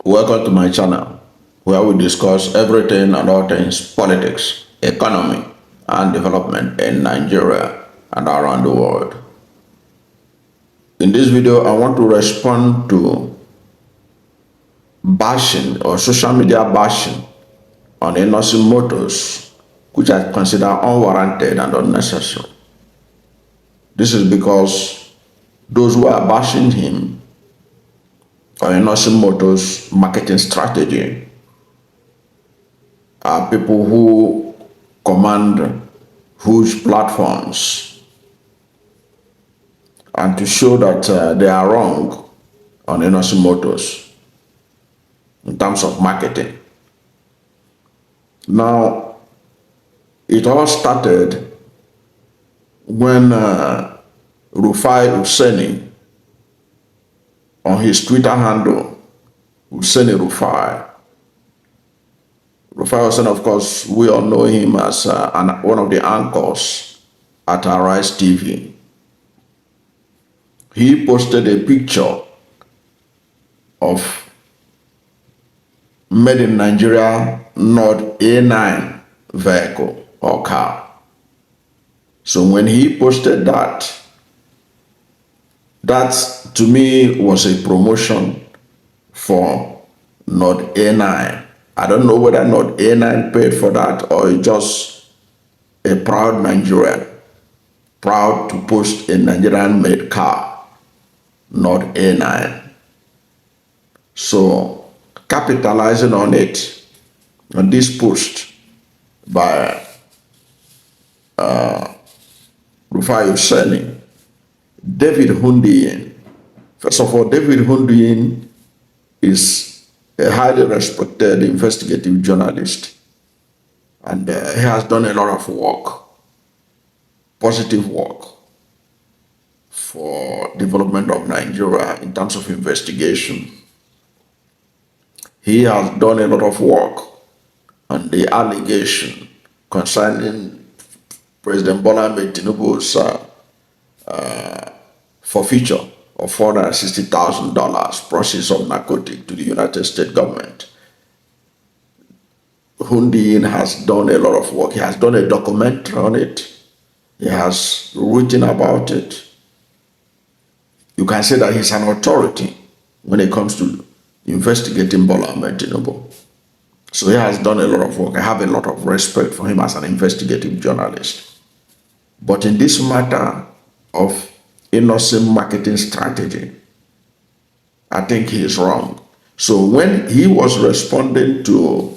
Welcome to my channel, where we discuss everything and all things politics, economy, and development in Nigeria and around the world. In this video, I want to respond to bashing or social media bashing on Innoson Motors, which I consider unwarranted and unnecessary. This is because those who are bashing him or Innoson Motors marketing strategy are people who command huge platforms, and to show that they are wrong on Innoson Motors in terms of marketing. Now, it all started when Rufai Hussaini, on his Twitter handle, Hussaini Rufai Hussaini, of course, we all know him as one of the anchors at Arise TV. He posted a picture of made in Nigeria Nord A9 vehicle or car. So when he posted that, that to me was a promotion for Nord A9. I don't know whether Nord A9 paid for that or just a proud Nigerian, proud to post a Nigerian-made car, Nord A9. So capitalizing on it, on this post by Rufai Hussaini, David Hundeyin. First of all, David Hundeyin is a highly respected investigative journalist, and he has done a lot of work, positive work, for development of Nigeria in terms of investigation. He has done a lot of work on the allegation concerning President Bola Ahmed Tinubu's forfeiture of $460,000 proceeds of narcotic to the United States government. Hundeyin has done a lot of work. He has done a documentary on it. He has written about it. You can say that he's an authority when it comes to investigating Bola Ahmed Tinubu. So he has done a lot of work. I have a lot of respect for him as an investigative journalist. But in this matter of innocent marketing strategy, I think he is wrong. So when he was responding to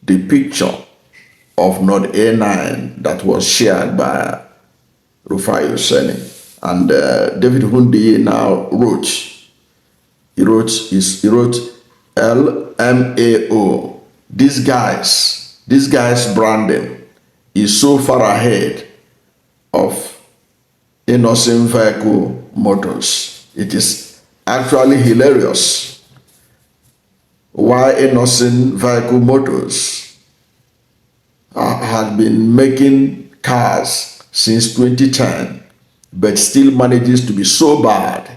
the picture of Nord A9 that was shared by Rufai Hussaini, and David Hundeyin now wrote LMAO. This guy's branding is so far ahead of Innoson Vehicles Motors. It is actually hilarious why Innoson Vehicles Motors had been making cars since 2010, but still manages to be so bad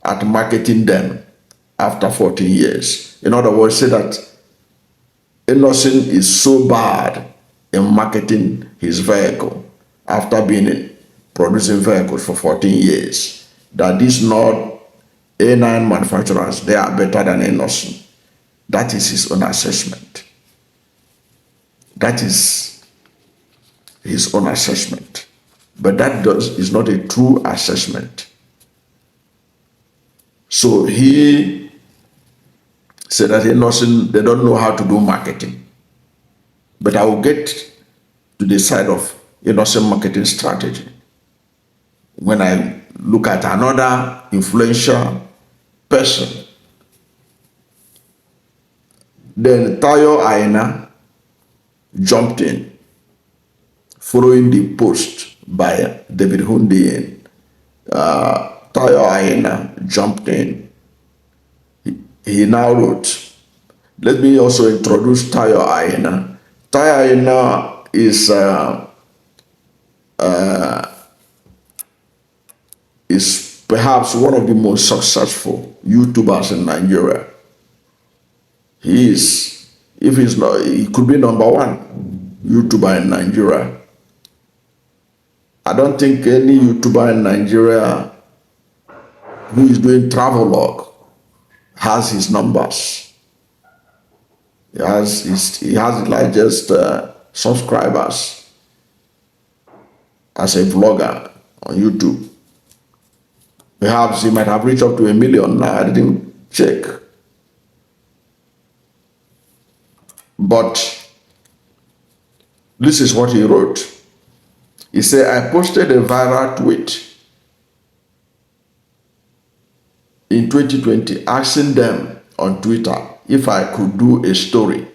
at marketing them after 14 years. In other words, say that Innoson is so bad in marketing his vehicle after being producing vehicles for 14 years, that these Nord A9 manufacturers, they are better than Innoson. That is his own assessment. That is his own assessment. But that is not a true assessment. So he said that Innoson, they don't know how to do marketing. But I will get to the side of Innoson marketing strategy when I look at another influential person. Then Tayo Aina jumped in, following the post by David Hundeyin. Tayo Aina jumped in. He now wrote, let me also introduce Tayo Aina. Tayo Aina is perhaps one of the most successful YouTubers in Nigeria. He is, if he's not, he could be number one YouTuber in Nigeria. I don't think any YouTuber in Nigeria who is doing travel log has his numbers. He has the largest subscribers as a vlogger on YouTube. Perhaps he might have reached up to 1 million now. I didn't check. But this is what he wrote. He said, I posted a viral tweet in 2020 asking them on Twitter if I could do a story.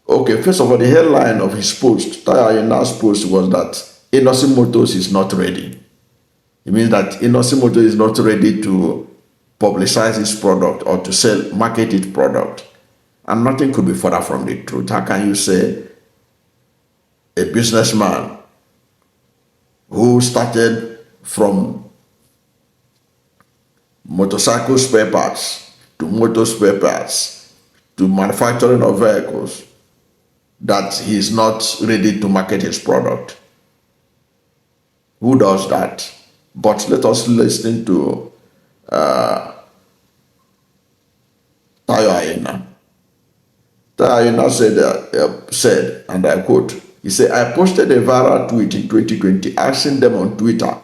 Okay, first of all, the headline of his post, Aina's post, was that Innoson Motors is not ready. It means that Innoson Motors is not ready to publicize its product or to market its product. And nothing could be further from the truth. How can you say a businessman who started from motorcycle spare parts to motor spare parts to manufacturing of vehicles, that he is not ready to market his product? Who does that? But let us listen to Aina. Aina said, and I quote, he said, I posted a viral tweet in 2020 asking them on Twitter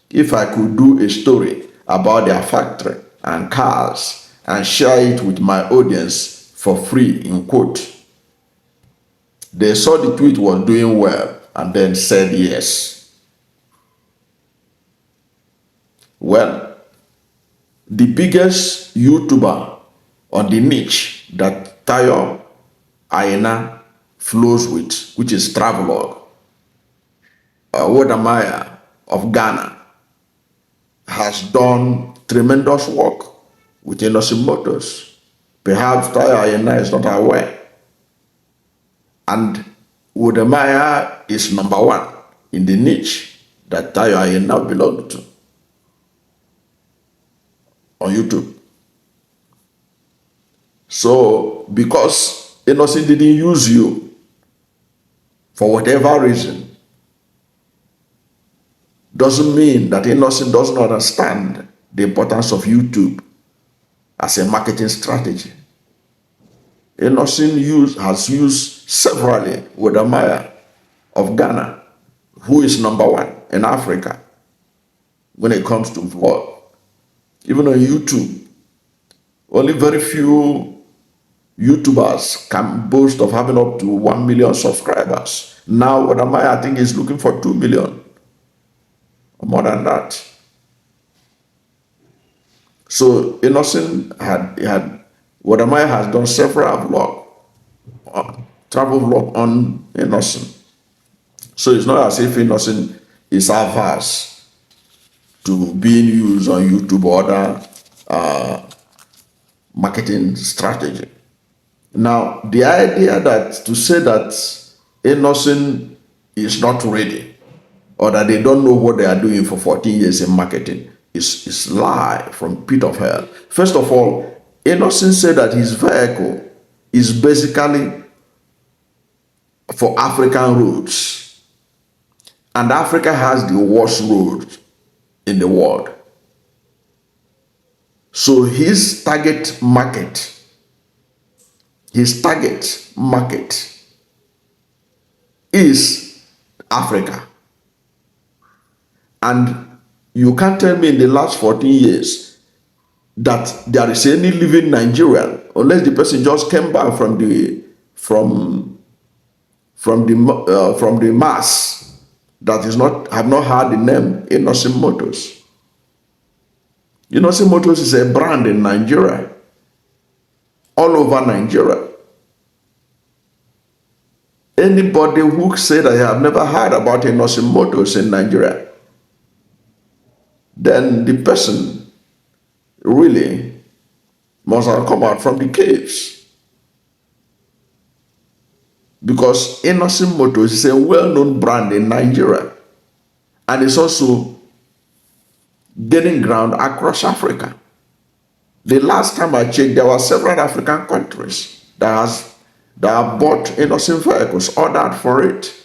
if I could do a story about their factory and cars and share it with my audience for free, in quote. They saw the tweet was doing well and then said yes. Well, the biggest YouTuber on the niche that Aina flows with, which is Travelog, Wodamaya of Ghana, has done tremendous work with Innoson Motors. Perhaps Aina is not aware. And Wodamaya is number one in the niche that Aina belongs to on YouTube. So, because Innoson didn't use you for whatever reason, doesn't mean that Innoson doesn't understand the importance of YouTube as a marketing strategy. Innoson has used severally Wodamaya of Ghana, who is number one in Africa when it comes to vlog. Even on YouTube, only very few YouTubers can boast of having up to 1 million subscribers. Now, Wodamaya, I think, is looking for 2 million or more than that. So, Innoson Wodamaya has done several travel vlog on Innoson. So, it's not as if Innoson is averse to being used on YouTube or other marketing strategy. Now, the idea that to say that Innoson is not ready or that they don't know what they are doing for 14 years in marketing is lie from pit of hell. First of all, Innoson said that his vehicle is basically for African roads, and Africa has the worst roads in the world. So his target market is Africa. And you can't tell me in the last 14 years that there is any living Nigerian, unless the person just came back from the mass, that have not heard the name Innoson Motors. Innoson Motors is a brand in Nigeria, all over Nigeria. Anybody who say that they have never heard about Innoson Motors in Nigeria, then the person really must have come out from the caves. Because Innoson Motors is a well-known brand in Nigeria. And it's also gaining ground across Africa. The last time I checked, there were several African countries that have bought Innoson vehicles, ordered for it,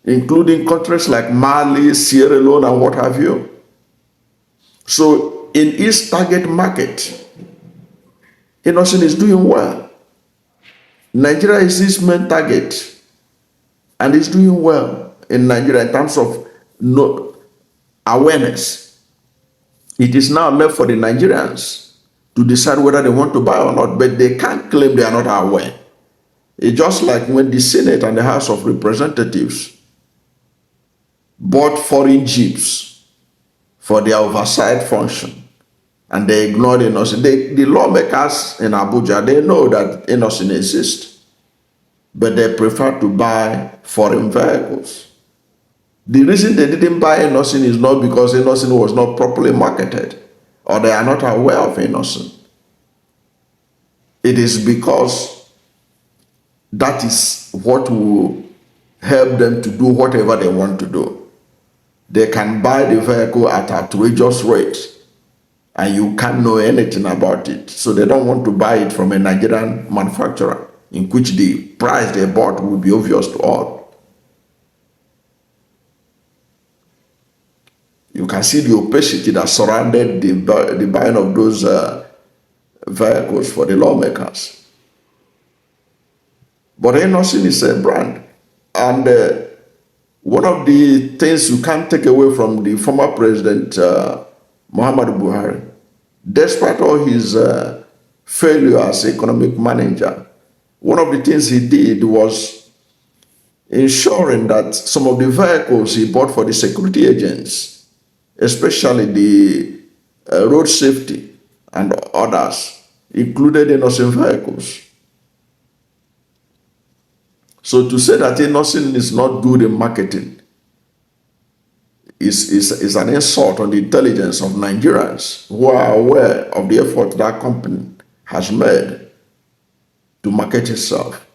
including countries like Mali, Sierra Leone, and what have you. So in its target market, Innoson is doing well. Nigeria is its main target, and it's doing well in Nigeria in terms of awareness. It is now left for the Nigerians to decide whether they want to buy or not, but they can't claim they are not aware. It's just like when the Senate and the House of Representatives bought foreign jeeps for their oversight function, and they ignored Innoson. The lawmakers in Abuja, they know that Innoson exists, but they prefer to buy foreign vehicles. The reason they didn't buy Innoson is not because Innoson was not properly marketed or they are not aware of Innoson. It is because that is what will help them to do whatever they want to do. They can buy the vehicle at outrageous rates and you can't know anything about it. So they don't want to buy it from a Nigerian manufacturer in which the price they bought will be obvious to all. You can see the opacity that surrounded the buying of those vehicles for the lawmakers. But Innoson is a brand. And one of the things you can't take away from the former president, Muhammadu Buhari, despite all his failure as economic manager, one of the things he did was ensuring that some of the vehicles he bought for the security agents, especially the road safety and others, included Innoson vehicles. So to say that Innoson is not good in marketing is an insult on the intelligence of Nigerians who are aware of the effort that company has made to market itself.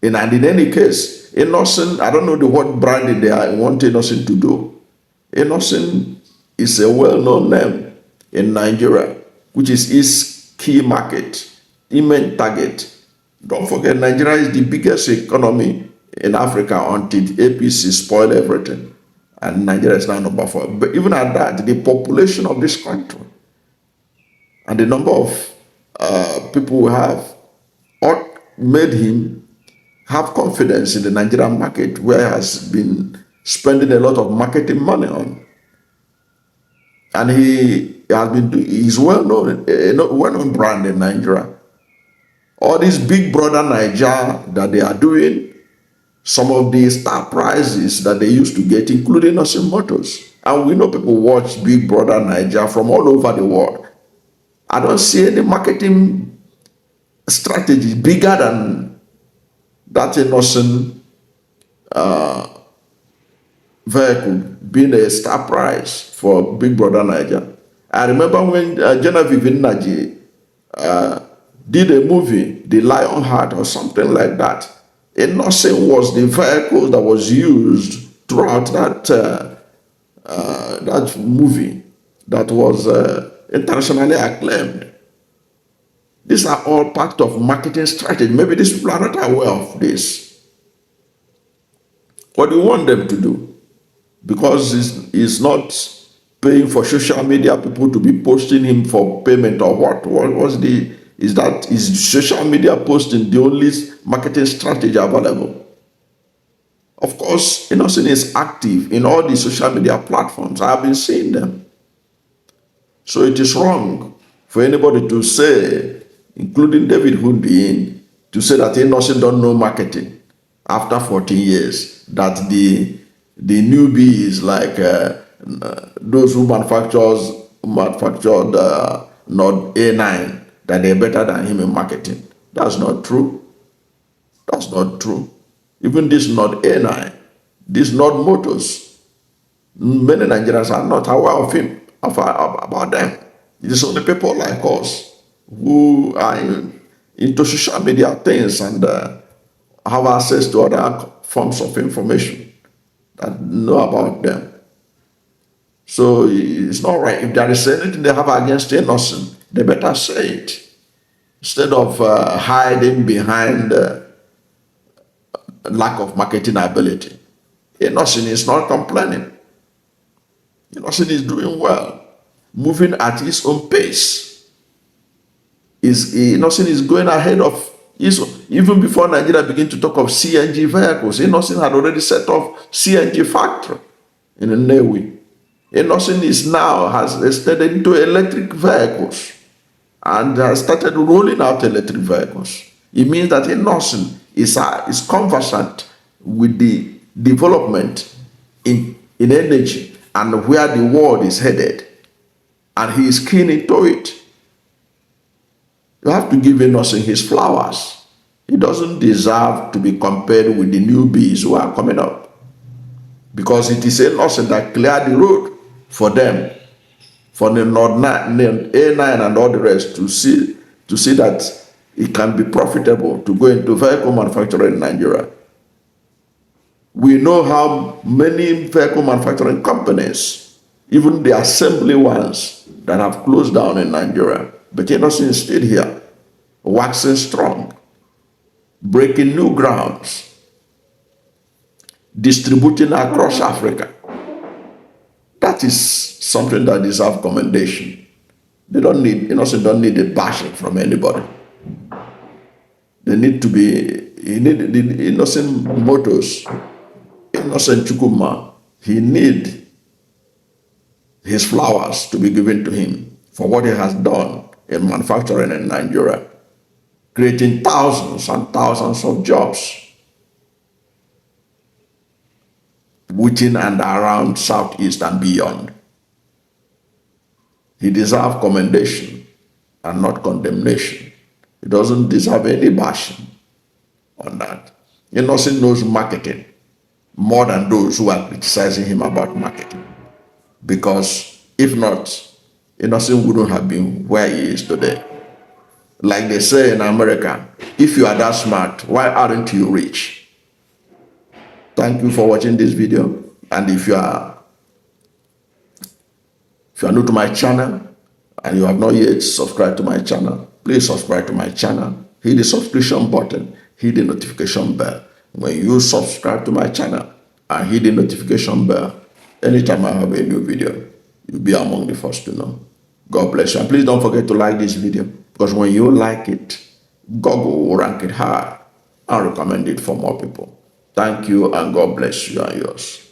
And in any case, Innoson, I don't know what branding they want Innoson to do. Innoson is a well-known name in Nigeria, which is its key market, main target. Don't forget, Nigeria is the biggest economy in Africa until APC spoiled everything. And Nigeria is now number 4. But even at that, the population of this country and the number of people we have made him have confidence in the Nigerian market, where he has been spending a lot of marketing money on. And he's well-known, a well-known brand in Nigeria. All these Big Brother Niger that they are doing, some of the star prizes that they used to get, including Innoson Motors. And we know people watch Big Brother Niger from all over the world. I don't see any marketing strategy bigger than that Innoson vehicle being a star prize for Big Brother Niger. I remember when Genevieve Nnaji did a movie, The Lion Heart or something like that. Innoson was the vehicle that was used throughout that movie that was internationally acclaimed. These are all part of marketing strategy. Maybe these people are not aware of this. What do you want them to do? Because he's not paying for social media people to be posting him for payment or what? Is social media posting the only marketing strategy available? Of course, Innoson is active in all the social media platforms. I have been seeing them. So it is wrong for anybody to say, including David Hundeyin, to say that Innoson don't know marketing after 14 years, that the newbie is like those who manufactured not A9, that they're better than him in marketing. That's not true. That's not true. Even this not A9, this not Motors, many Nigerians are not aware of him, about them. It is only people like us who are into social media things and have access to other forms of information that know about them. So it's not right. If there is anything they have against Innoson, they better say it instead of hiding behind lack of marketing ability. Innoson is not complaining. Innoson is doing well, moving at his own pace. Innoson is going ahead of even before Nigeria began to talk of CNG vehicles. Innoson had already set off CNG factory in Nnewi. Innoson is now has extended into electric vehicles and has started rolling out electric vehicles. It means that Innoson is conversant with the development in energy and where the world is headed, and he is keen into it. You have to give Innoson his flowers. He doesn't deserve to be compared with the newbies who are coming up, because it is Innoson that cleared the road for them, for the A9 and all the rest, to see that it can be profitable to go into vehicle manufacturing in Nigeria. We know how many vehicle manufacturing companies, even the assembly ones, that have closed down in Nigeria. But Innoson is still here, waxing strong, breaking new grounds, distributing across Africa. That is something that deserves commendation. Innoson don't need a bashing from anybody. They need to be, the Innoson Motors, Innoson Chukuma, he need his flowers to be given to him for what he has done in manufacturing in Nigeria, creating thousands and thousands of jobs within and around Southeast and beyond. He deserves commendation and not condemnation. He doesn't deserve any bashing on that. Innoson knows marketing more than those who are criticizing him about marketing. Because if not, Innoson wouldn't have been where he is today. Like they say in America, if you are that smart, why aren't you rich? Thank you for watching this video. And if you are new to my channel and you have not yet subscribed to my channel, please subscribe to my channel. Hit the subscription button, hit the notification bell. When you subscribe to my channel and hit the notification bell, anytime I have a new video, you'll be among the first to know. God bless you. And please don't forget to like this video, because when you like it, Google will rank it high and recommend it for more people. Thank you, and God bless you and yours.